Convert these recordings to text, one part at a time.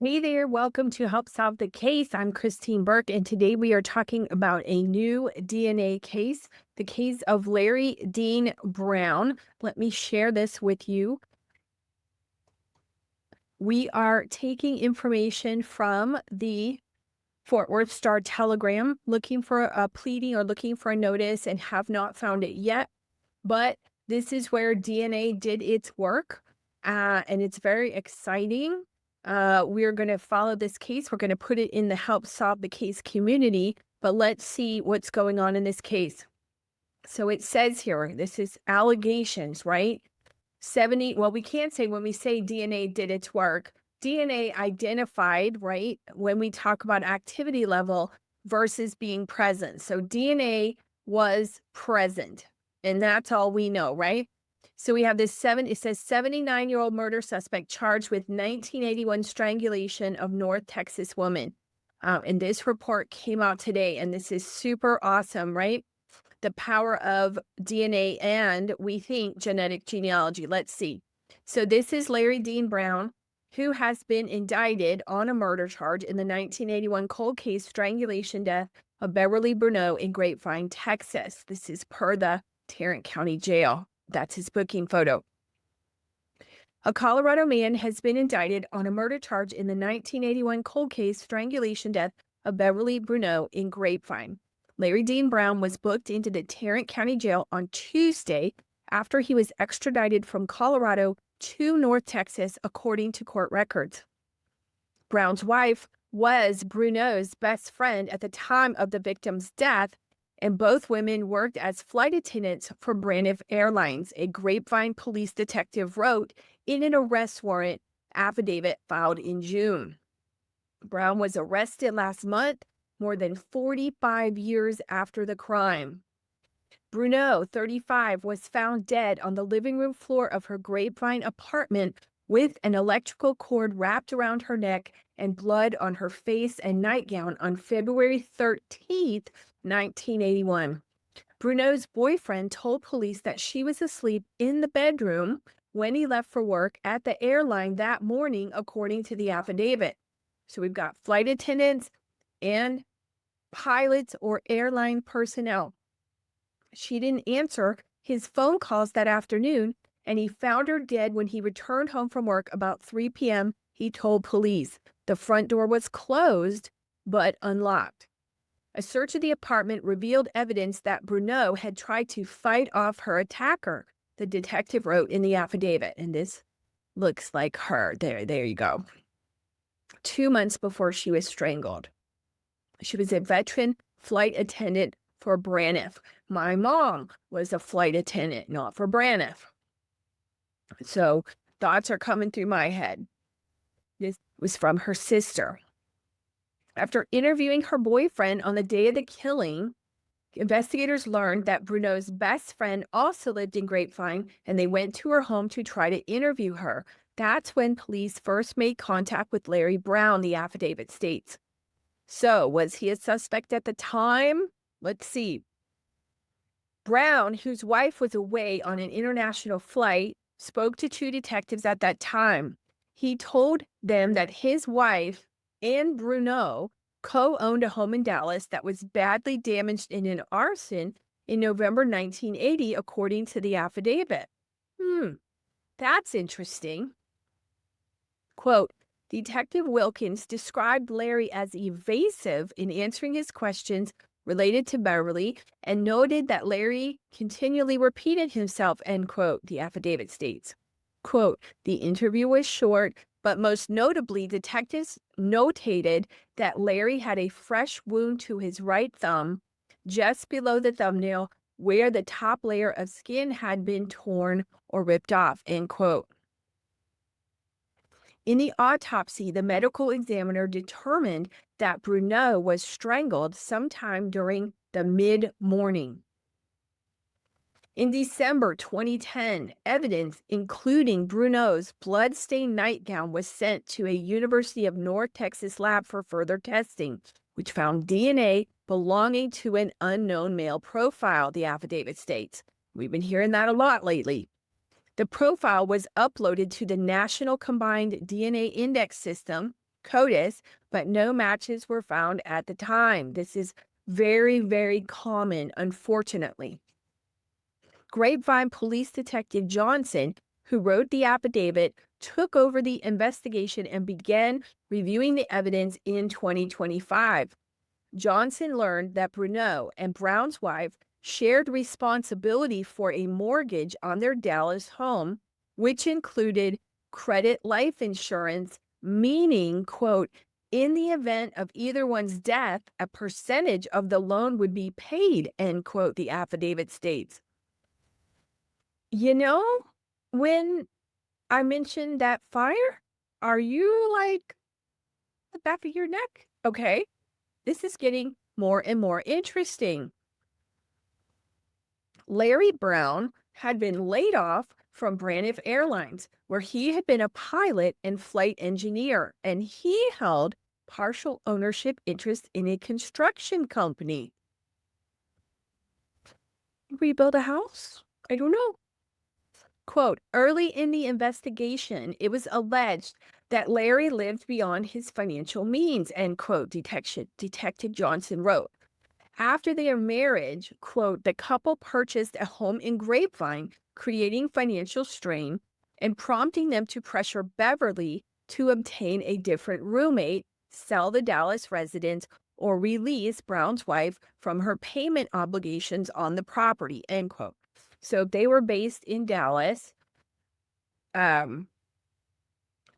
Hey there, welcome to Help Solve the Case. I'm Christine Burke, and today we are talking about a new DNA case, the case of Larry Dean Brown. Let me share this with you. We are taking information from the Fort Worth Star Telegram, looking for a pleading or looking for a notice and have not found it yet. But this is where DNA did its work, and it's very exciting. We're going to follow this case. We're going to put it in the Help Solve the Case community, but let's see what's going on in this case. So it says here, this is allegations, right? Well, we can't say when we say DNA did its work. DNA identified, right? When we talk about activity level versus being present. So DNA was present, and that's all we know, right? So we have it says 79-year-old murder suspect charged with 1981 strangulation of North Texas woman. And this report came out today, and this is super awesome, right? The power of DNA and, we think, genetic genealogy. Let's see. So this is Larry Dean Brown, who has been indicted on a murder charge in the 1981 cold case strangulation death of Beverly Bruneau in Grapevine, Texas. This is per the Tarrant County Jail. That's his booking photo. A Colorado man has been indicted on a murder charge in the 1981 cold case strangulation death of Beverly Bruneau in Grapevine. Larry Dean Brown was booked into the Tarrant County Jail on Tuesday after he was extradited from Colorado to North Texas, according to court records. Brown's wife was Bruneau's best friend at the time of the victim's death, and both women worked as flight attendants for Braniff Airlines, a Grapevine police detective wrote in an arrest warrant affidavit filed in June. Brown was arrested last month, more than 45 years after the crime. Bruneau, 35, was found dead on the living room floor of her Grapevine apartment with an electrical cord wrapped around her neck and blood on her face and nightgown on February 13th, 1981. Bruneau's boyfriend told police that she was asleep in the bedroom when he left for work at the airline that morning, according to the affidavit. So we've got flight attendants and pilots or airline personnel. She didn't answer his phone calls that afternoon, and he found her dead when he returned home from work about 3 p.m., he told police. The front door was closed, but unlocked. A search of the apartment revealed evidence that Bruneau had tried to fight off her attacker, the detective wrote in the affidavit, and this looks like her. There you go. 2 months before she was strangled. She was a veteran flight attendant for Braniff. My mom was a flight attendant, not for Braniff. So thoughts are coming through my head. This was from her sister. After interviewing her boyfriend on the day of the killing, investigators learned that Bruneau's best friend also lived in Grapevine, and they went to her home to try to interview her. That's when police first made contact with Larry Brown, the affidavit states. So, was he a suspect at the time? Let's see. Brown, whose wife was away on an international flight, spoke to two detectives at that time. He told them that his wife and Bruneau co-owned a home in Dallas that was badly damaged in an arson in November 1980, according to the affidavit. That's interesting. Quote, Detective Wilkins described Larry as evasive in answering his questions related to Beverly and noted that Larry continually repeated himself, end quote, the affidavit states. Quote, the interview was short, but most notably, detectives notated that Larry had a fresh wound to his right thumb just below the thumbnail where the top layer of skin had been torn or ripped off, end quote. In the autopsy, the medical examiner determined that Bruneau was strangled sometime during the mid-morning. In December 2010, evidence, including Bruneau's blood-stained nightgown, was sent to a University of North Texas lab for further testing, which found DNA belonging to an unknown male profile, the affidavit states. We've been hearing that a lot lately. The profile was uploaded to the National Combined DNA Index System, CODIS, but no matches were found at the time. This is very, very common, unfortunately. Grapevine Police Detective Johnson, who wrote the affidavit, took over the investigation and began reviewing the evidence in 2025. Johnson learned that Bruneau and Brown's wife shared responsibility for a mortgage on their Dallas home, which included credit life insurance, meaning, quote, in the event of either one's death, a percentage of the loan would be paid, end quote, the affidavit states. You know, when I mentioned that fire, are you like the back of your neck? Okay, this is getting more and more interesting. Larry Brown had been laid off from Braniff Airlines, where he had been a pilot and flight engineer, and he held partial ownership interest in a construction company. Rebuild a house? I don't know. Quote, early in the investigation, it was alleged that Larry lived beyond his financial means, end quote, Detective Johnson wrote. After their marriage, quote, the couple purchased a home in Grapevine, creating financial strain and prompting them to pressure Beverly to obtain a different roommate, sell the Dallas residence, or release Brown's wife from her payment obligations on the property, end quote. So they were based in Dallas.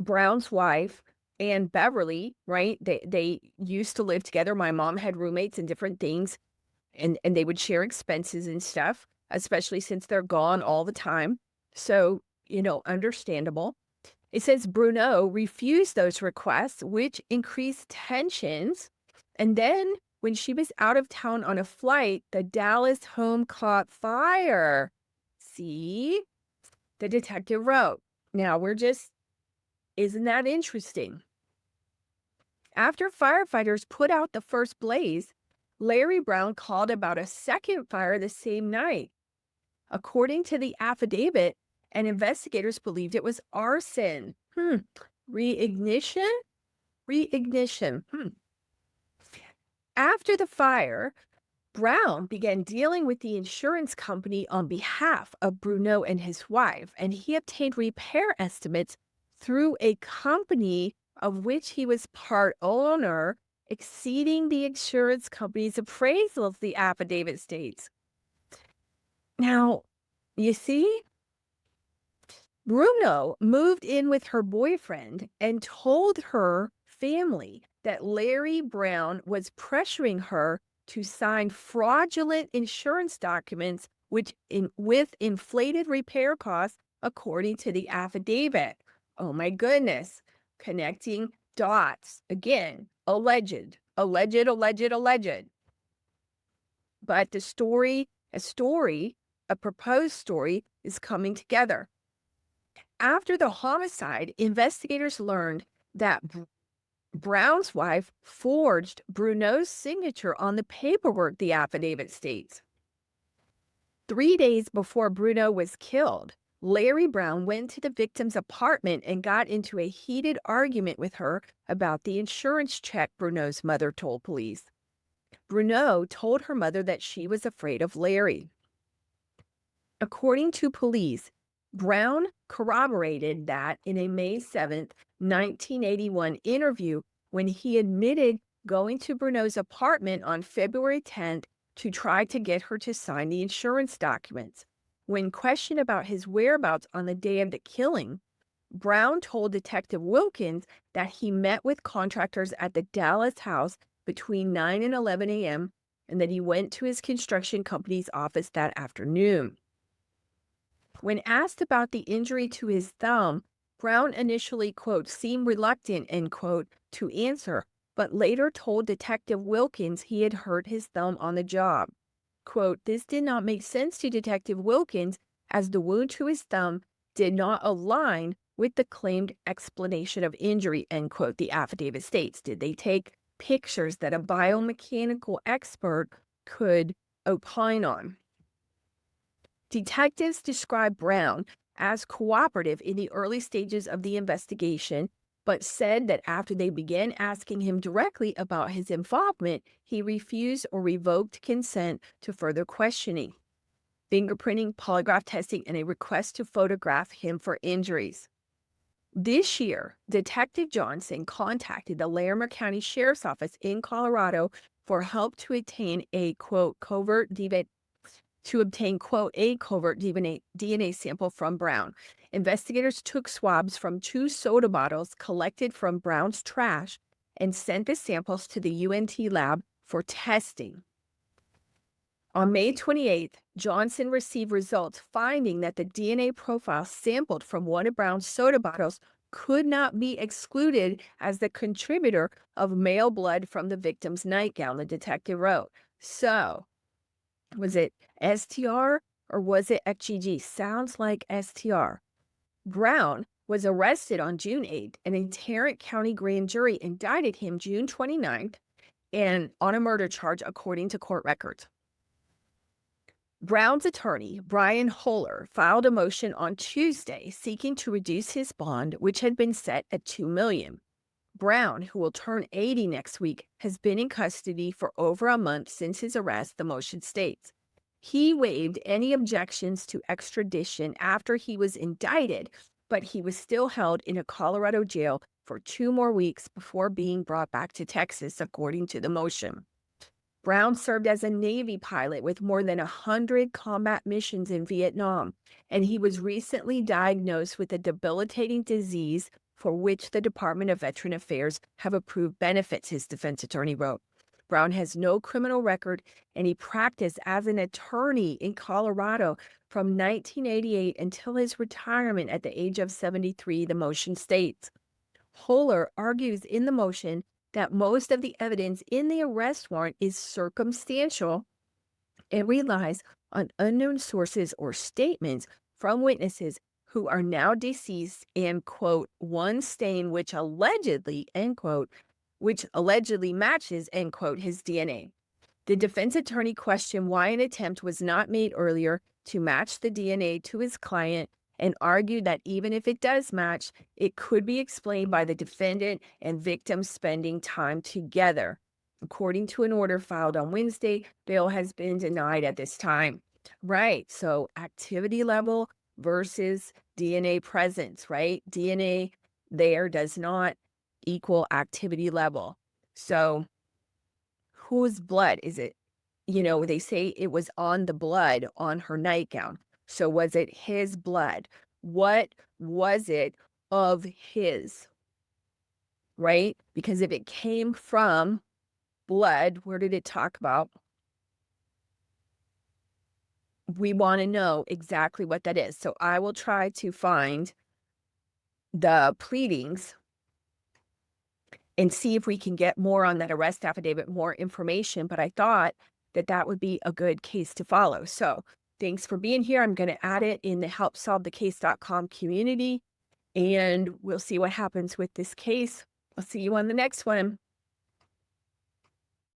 Brown's wife and Beverly, right? They used to live together. My mom had roommates and different things, and they would share expenses and stuff, especially since they're gone all the time. So, understandable. It says Bruneau refused those requests, which increased tensions. And then when she was out of town on a flight, the Dallas home caught fire. See? The detective wrote. Now isn't that interesting? After firefighters put out the first blaze, Larry Brown called about a second fire the same night. According to the affidavit, and investigators believed it was arson. Reignition? Reignition. After the fire, Brown began dealing with the insurance company on behalf of Bruneau and his wife, and he obtained repair estimates through a company of which he was part owner, exceeding the insurance company's appraisals, the affidavit states. Now, you see, Bruneau moved in with her boyfriend and told her family that Larry Brown was pressuring her to sign fraudulent insurance documents with inflated repair costs, according to the affidavit. Oh my goodness. Connecting dots. Again, alleged. But a proposed story is coming together. After the homicide, investigators learned that Brown's wife forged Bruneau's signature on the paperwork, the affidavit states. 3 days before Bruneau was killed, Larry Brown went to the victim's apartment and got into a heated argument with her about the insurance check, Bruneau's mother told police. Bruneau told her mother that she was afraid of Larry. According to police, Brown corroborated that in a May 7th, 1981 interview when he admitted going to Bruneau's apartment on February 10th to try to get her to sign the insurance documents. When questioned about his whereabouts on the day of the killing, Brown told Detective Wilkins that he met with contractors at the Dallas house between 9 and 11 a.m. and that he went to his construction company's office that afternoon. When asked about the injury to his thumb, Brown initially, quote, seemed reluctant, end quote, to answer, but later told Detective Wilkins he had hurt his thumb on the job. Quote, this did not make sense to Detective Wilkins as the wound to his thumb did not align with the claimed explanation of injury, end quote, the affidavit states. Did they take pictures that a biomechanical expert could opine on? Detectives described Brown as cooperative in the early stages of the investigation, but said that after they began asking him directly about his involvement, he refused or revoked consent to further questioning, fingerprinting, polygraph testing, and a request to photograph him for injuries. This year, Detective Johnson contacted the Larimer County Sheriff's Office in Colorado for help to obtain a quote covert DNA sample from Brown. Investigators took swabs from 2 soda bottles collected from Brown's trash and sent the samples to the UNT lab for testing. On May 28th, Johnson received results finding that the DNA profile sampled from one of Brown's soda bottles could not be excluded as the contributor of male blood from the victim's nightgown, the detective wrote. So, was it STR or was it XGG? Sounds like STR. Brown was arrested on June 8th, and a Tarrant County grand jury indicted him June 29th and on a murder charge according to court records. Brown's attorney, Brian Holler, filed a motion on Tuesday seeking to reduce his bond, which had been set at $2 million. Brown, who will turn 80 next week, has been in custody for over a month since his arrest, the motion states. He waived any objections to extradition after he was indicted, but he was still held in a Colorado jail for 2 more weeks before being brought back to Texas, according to the motion. Brown served as a Navy pilot with more than 100 combat missions in Vietnam, and he was recently diagnosed with a debilitating disease for which the Department of Veteran Affairs have approved benefits, his defense attorney wrote. Brown has no criminal record, and he practiced as an attorney in Colorado from 1988 until his retirement at the age of 73, the motion states. Holler argues in the motion that most of the evidence in the arrest warrant is circumstantial and relies on unknown sources or statements from witnesses who are now deceased and, quote, one stain which allegedly, end quote, which allegedly matches, end quote, his DNA. The defense attorney questioned why an attempt was not made earlier to match the DNA to his client and argued that even if it does match, it could be explained by the defendant and victim spending time together. According to an order filed on Wednesday, bail has been denied at this time. Right, so activity level versus DNA presence, right? DNA there does not equal activity level. So whose blood is it? They say it was on the blood on her nightgown. So was it his blood? What was it of his? Right? Because if it came from blood, where did it talk about? We want to know exactly what that is. So I will try to find the pleadings and see if we can get more on that arrest affidavit, more information. But I thought that that would be a good case to follow. So thanks for being here. I'm going to add it in the helpsolvethecase.com community, and we'll see what happens with this case. I'll see you on the next one.